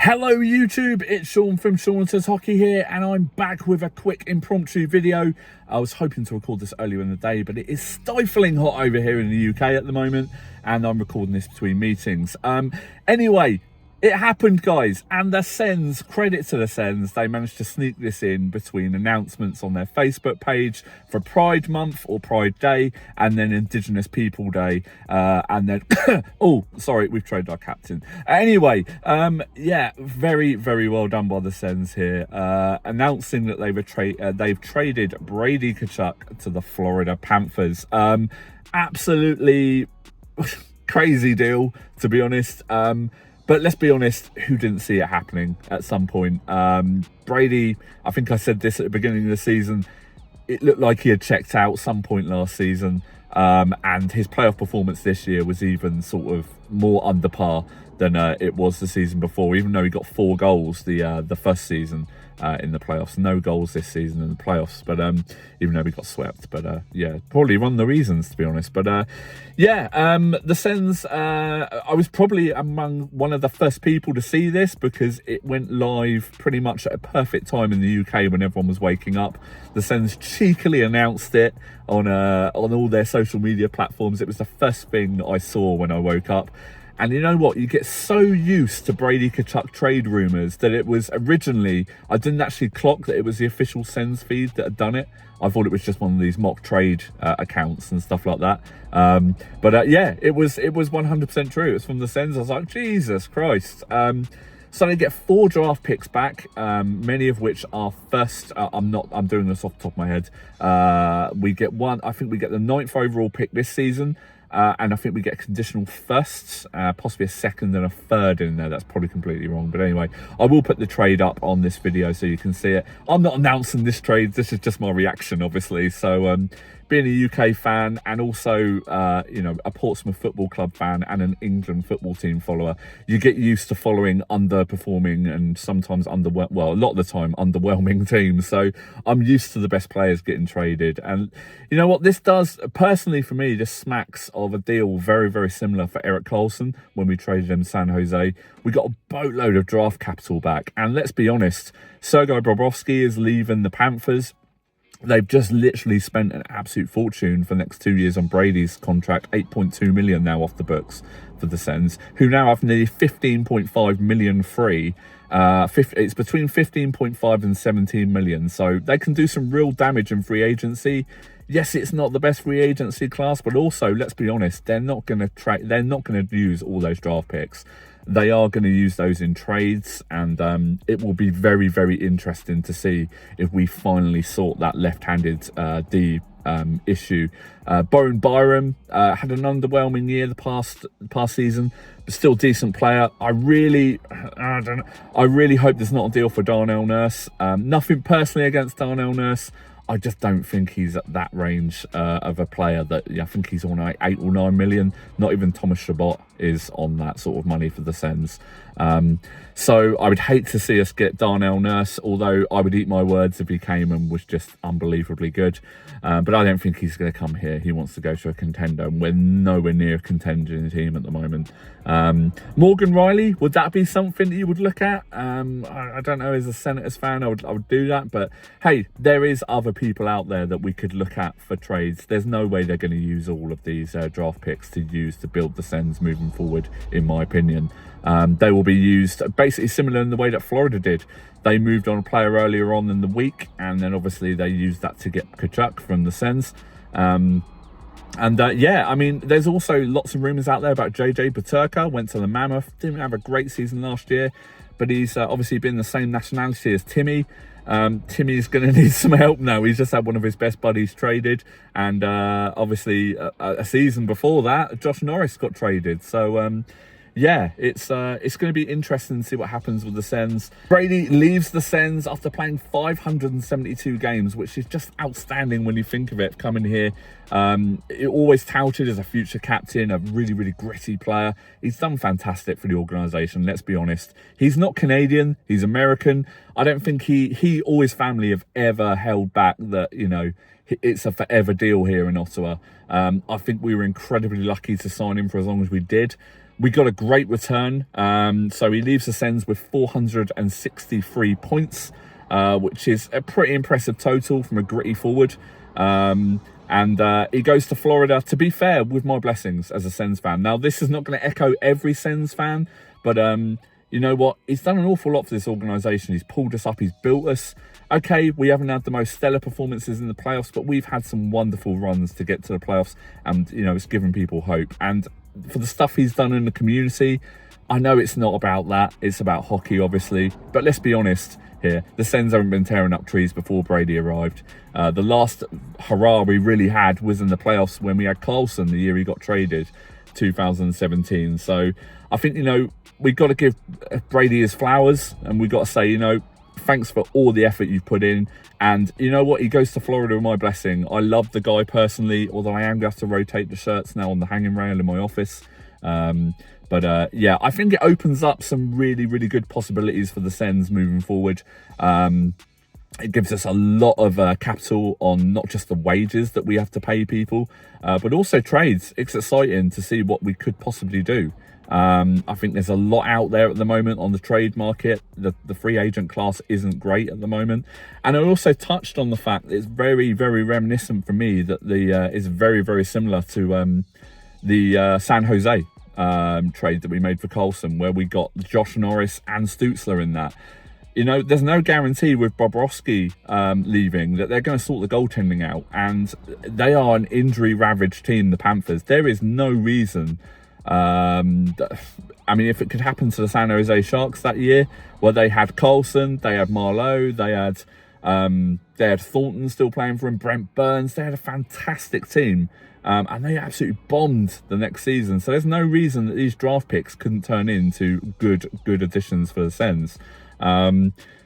Hello YouTube, it's Sean from Sean Says Hockey here, and I'm back with a quick impromptu video. I was hoping to record this earlier in the day, but it is stifling hot over here in the UK at the moment, and I'm recording this between meetings. Anyway, it happened, guys, and the Sens, credit to the Sens, they managed to sneak this in between announcements on their Facebook page for Pride Month or Pride Day, and then Indigenous People Day, and then oh, sorry, we've traded our captain. Anyway, yeah, very, very well done by the Sens here, announcing that they've traded Brady Tkachuk to the Florida Panthers. Absolutely crazy deal, to be honest. But let's be honest, who didn't see it happening at some point? Brady, I think I said this at the beginning of the season, it looked like he had checked out some point last season, and his playoff performance this year was even sort of more under par than it was the season before, even though he got 4 goals the first season in the playoffs. No goals this season in the playoffs, but even though we got swept. But yeah, probably one of the reasons, to be honest. But yeah, the Sens, I was probably among one of the first people to see this because it went live pretty much at a perfect time in the UK when everyone was waking up. The Sens cheekily announced it on all their social media platforms. It was the first thing that I saw when I woke up. And you know what? You get so used to Brady Tkachuk trade rumours that it was originally, I didn't actually clock that it was the official Sens feed that had done it. I thought it was just one of these mock trade accounts and stuff like that. But yeah, it was 100% true. It was from the Sens. I was like, Jesus Christ. So they get 4 draft picks back, many of which are first. I'm doing this off the top of my head. We get one. I think we get the 9th overall pick this season. And I think we get conditional firsts, possibly a 2nd and a 3rd in there. That's probably completely wrong. But anyway, I will put the trade up on this video so you can see it. I'm not announcing this trade. This is just my reaction, obviously. So being a UK fan and also, you know, a Portsmouth Football Club fan and an England football team follower, you get used to following underperforming and sometimes a lot of the time underwhelming teams. So I'm used to the best players getting traded. And you know what this does? Personally, for me, this smacks of a deal very, very similar for Erik Karlsson when we traded him to San Jose. We got a boatload of draft capital back. And let's be honest, Sergei Bobrovsky is leaving the Panthers. They've just literally spent an absolute fortune for the next 2 years on Brady's contract, 8.2 million now off the books for the Sens, who now have nearly 15.5 million free. It's between 15.5 and 17 million, so they can do some real damage in free agency. Yes, it's not the best free agency class, but also, let's be honest, they're not going to use all those draft picks. They are going to use those in trades, and it will be very, very interesting to see if we finally sort that left-handed D issue. Bowen Byram had an underwhelming year the past season, but still decent player. I really hope there's not a deal for Darnell Nurse. Nothing personally against Darnell Nurse. I just don't think he's at that range of a player that I think he's on 8 or 9 million. Not even Thomas Chabot is on that sort of money for the Sens. So I would hate to see us get Darnell Nurse, although I would eat my words if he came and was just unbelievably good. But I don't think he's going to come here. He wants to go to a contender, and we're nowhere near a contending team at the moment. Morgan Riley, would that be something that you would look at? I don't know, as a Senators fan, I would do that. But hey, there is other people out there that we could look at for trades. There's no way they're going to use all of these draft picks to build the Sens moving forward, in my opinion. They will be used basically similar in the way that Florida did. They moved on a player earlier on in the week, and then obviously they used that to get Tkachuk from the Sens. Yeah, I mean, there's also lots of rumours out there about JJ Peterka. Went to the Mammoth, didn't have a great season last year, but he's obviously been the same nationality as Timmy. Timmy's going to need some help now. He's just had one of his best buddies traded, and obviously a season before that, Josh Norris got traded. So yeah, it's going to be interesting to see what happens with the Sens. Brady leaves the Sens after playing 572 games, which is just outstanding when you think of it, coming here. Always touted as a future captain, a really, really gritty player. He's done fantastic for the organisation, let's be honest. He's not Canadian, he's American. I don't think he or his family have ever held back that, you know, it's a forever deal here in Ottawa. I think we were incredibly lucky to sign him for as long as we did. We got a great return. So he leaves the Sens with 463 points, which is a pretty impressive total from a gritty forward. And he goes to Florida, to be fair, with my blessings as a Sens fan. Now, this is not going to echo every Sens fan, but you know what? He's done an awful lot for this organisation. He's pulled us up. He's built us. Okay, we haven't had the most stellar performances in the playoffs, but we've had some wonderful runs to get to the playoffs. And, you know, it's given people hope. And for the stuff he's done in the community, I know it's not about that. It's about hockey, obviously. But let's be honest here. The Sens haven't been tearing up trees before Brady arrived. The last hurrah we really had was in the playoffs when we had Carlson the year he got traded, 2017. So I think, you know, we've got to give Brady his flowers, and we've got to say, you know, thanks for all the effort you've put in. And you know what? He goes to Florida with my blessing. I love the guy personally, although I am going to have to rotate the shirts now on the hanging rail in my office. Yeah, I think it opens up some really, really good possibilities for the Sens moving forward. It gives us a lot of capital on not just the wages that we have to pay people, but also trades. It's exciting to see what we could possibly do. I think there's a lot out there at the moment on the trade market. The free agent class isn't great at the moment. And I also touched on the fact that it's very, very reminiscent for me that is very, very similar to the San Jose trade that we made for Carlson, where we got Josh Norris and Stutzler in that. You know, there's no guarantee with Bobrovsky leaving that they're going to sort the goaltending out. And they are an injury-ravaged team, the Panthers. There is no reason... I mean, if it could happen to the San Jose Sharks that year, where they had Carlson, they had Marlowe, they had Thornton still playing for him, Brent Burns, they had a fantastic team, and they absolutely bombed the next season. So there's no reason that these draft picks couldn't turn into good additions for the Sens.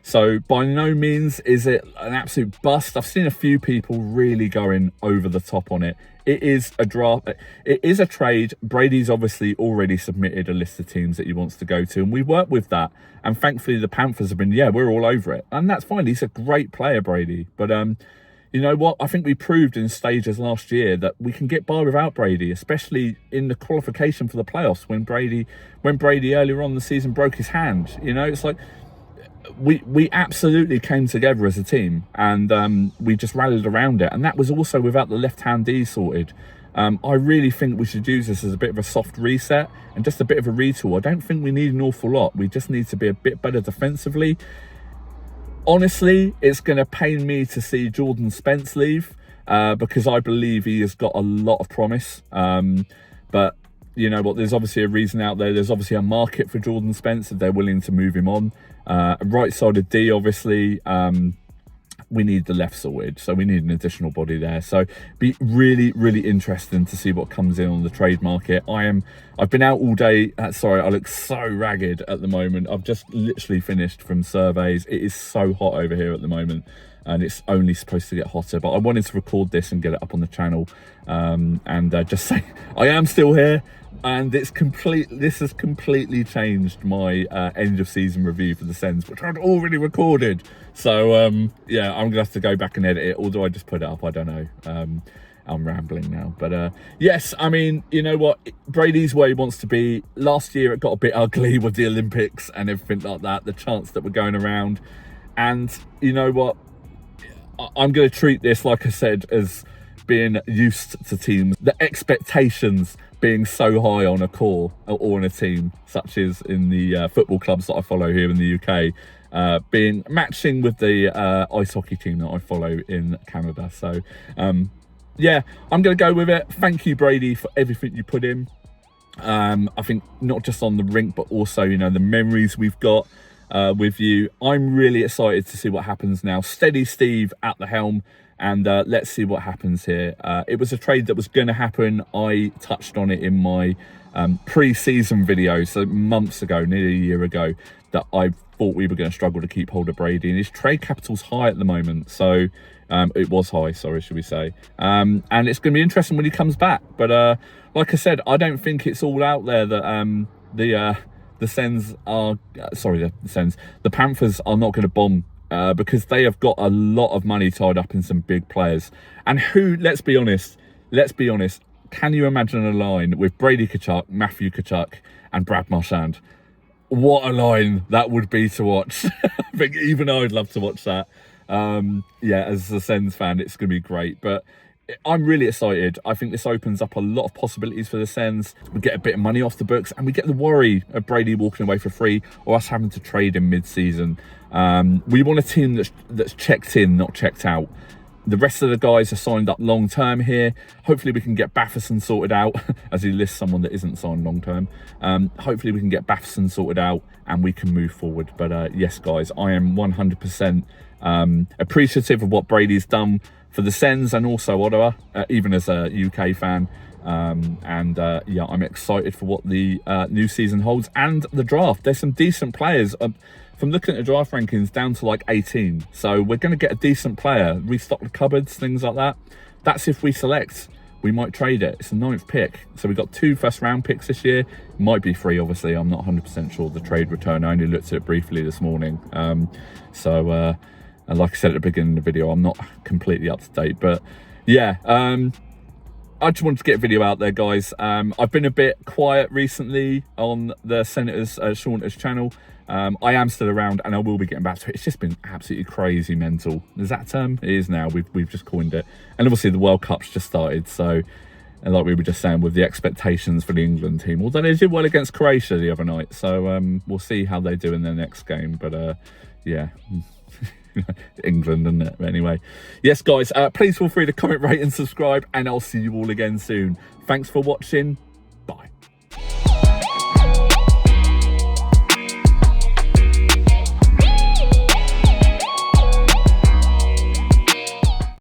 So by no means is it an absolute bust. I've seen a few people really going over the top on it. It is a draft. It is a trade. Brady's obviously already submitted a list of teams that he wants to go to, and we work with that. And thankfully, the Panthers have been, we're all over it, and that's fine. He's a great player, Brady. But you know what? I think we proved in stages last year that we can get by without Brady, especially in the qualification for the playoffs when Brady earlier on in the season broke his hand. You know, it's like. We absolutely came together as a team, and we just rallied around it, and that was also without the left-hand D sorted. I really think we should use this as a bit of a soft reset and just a bit of a retool. I don't think we need an awful lot. We just need to be a bit better defensively. Honestly, it's going to pain me to see Jordan Spence leave because I believe he has got a lot of promise. But you know what, there's obviously a reason out there. There's obviously a market for Jordan Spence if they're willing to move him on. Right-sided D, obviously, we need the left sorted, so we need an additional body there. So be really, really interesting to see what comes in on the trade market. I've been out all day. Sorry, I look so ragged at the moment. I've just literally finished from surveys. It is so hot over here at the moment, and it's only supposed to get hotter. But I wanted to record this and get it up on the channel, and just say I am still here. And this has completely changed my end of season review for the Sens, which I'd already recorded. So I'm gonna have to go back and edit it. Although I just put it up, I don't know. I'm rambling now, but yes, I mean, you know what, Brady's where he wants to be. Last year it got a bit ugly with the Olympics and everything like that, the chants that were going around, and you know what, I'm going to treat this, like I said, as being used to teams, the expectations being so high on a core or on a team, such as in the football clubs that I follow here in the UK, being matching with the ice hockey team that I follow in Canada. So I'm going to go with it. Thank you, Brady, for everything you put in. I think not just on the rink, but also, you know, the memories we've got with you. I'm really excited to see what happens now. Steady Steve at the helm. And let's see what happens here. It was a trade that was going to happen. I touched on it in my pre-season video, so months ago, nearly a year ago, that I thought we were going to struggle to keep hold of Brady. And his trade capital's high at the moment. So it was high, sorry, should we say. And it's going to be interesting when he comes back. But like I said, I don't think it's all out there that the Sens are... the Panthers are not going to bomb. Because they have got a lot of money tied up in some big players. And let's be honest, can you imagine a line with Brady Tkachuk, Matthew Tkachuk, and Brad Marchand? What a line that would be to watch. I think even I'd love to watch that. Yeah, as a Sens fan, it's going to be great. But I'm really excited. I think this opens up a lot of possibilities for the Sens. We get a bit of money off the books, and we get the worry of Brady walking away for free or us having to trade him mid-season. We want a team that's checked in, not checked out. The rest of the guys are signed up long term here. Hopefully we can get Batherson sorted out, as he lists someone that isn't signed long term. Hopefully we can get Batherson sorted out and we can move forward. But yes, guys, I am 100% appreciative of what Brady's done for the Sens and also Ottawa, even as a UK fan. Yeah, I'm excited for what the new season holds and the draft. There's some decent players. From looking at the draft rankings down to like 18. So we're going to get a decent player, restock the cupboards, things like that. That's if we select. We might trade it. It's the 9th pick. So we've got 2 first-round picks this year. Might be 3, obviously. I'm not 100% sure the trade return. I only looked at it briefly this morning. And like I said at the beginning of the video, I'm not completely up to date. But yeah, I just wanted to get a video out there, guys. I've been a bit quiet recently on the Senators Shaunter's channel. I am still around and I will be getting back to it. It's just been absolutely crazy mental. Is that a term? It is now. We've just coined it. And obviously the World Cup's just started. So, and like we were just saying with the expectations for the England team, although they did well against Croatia the other night. So we'll see how they do in their next game. But yeah. England, isn't it? But anyway, yes, guys, please feel free to comment, rate and subscribe, and I'll see you all again soon. Thanks for watching.